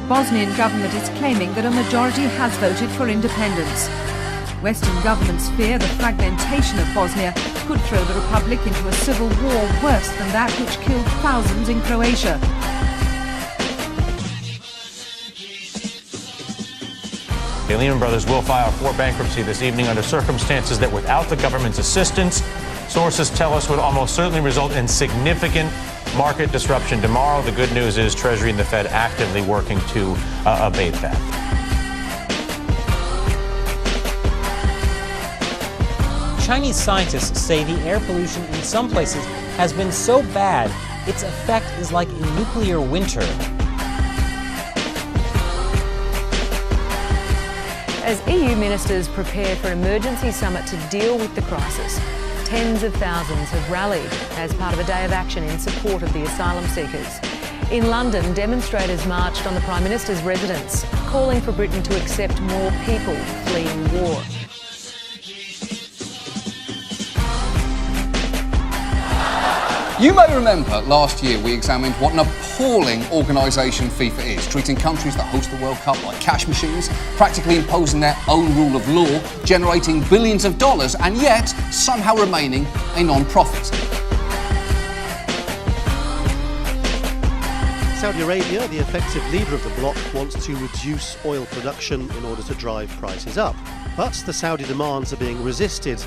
Bosnian government is claiming that a majority has voted for independence. Western governments fear the fragmentation of Bosnia could throw the republic into a civil war worse than that which killed thousands in Croatia. The Lehman Brothers will file for bankruptcy this evening under circumstances that, without the government's assistance, sources tell us would almost certainly result in significant market disruption tomorrow. The good news is Treasury and the Fed actively working to abate that. Chinese scientists say the air pollution in some places has been so bad, its effect is like a nuclear winter. As EU ministers prepare for an emergency summit to deal with the crisis, tens of thousands have rallied as part of a day of action in support of the asylum seekers. In London, demonstrators marched on the Prime Minister's residence, calling for Britain to accept more people fleeing war. You may remember last year we examined what an appalling organisation FIFA is, treating countries that host the World Cup like cash machines, practically imposing their own rule of law, generating billions of dollars, and yet somehow remaining a non-profit. Saudi Arabia, the effective leader of the bloc, wants to reduce oil production in order to drive prices up. But the Saudi demands are being resisted.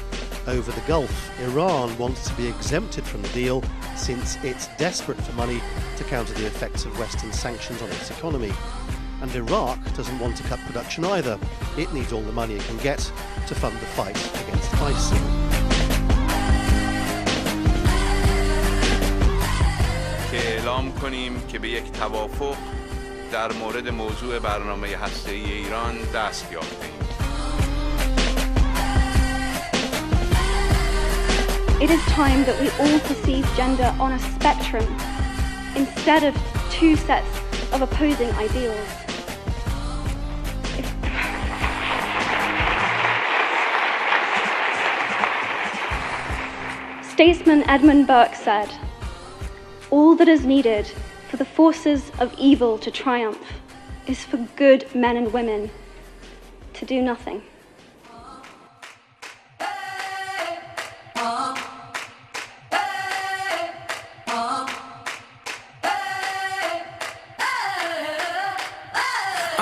Over the Gulf, Iran wants to be exempted from the deal since it's desperate for money to counter the effects of Western sanctions on its economy. And Iraq doesn't want to cut production either. It needs all the money it can get to fund the fight against ISIL. که اعلام کنیم که به یک توافق در مورد موضوع برنامه هسته‌ای ایران دست یافته‌ایم. It is time that we all perceive gender on a spectrum instead of two sets of opposing ideals. Statesman Edmund Burke said, "All that is needed for the forces of evil to triumph is for good men and women to do nothing."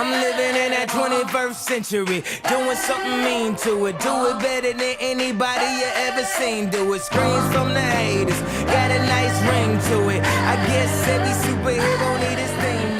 I'm living in that 21st century, doing something mean to it. Do it better than anybody you ever seen. Do it. Screams from the haters, got a nice ring to it. I guess every superhero need his theme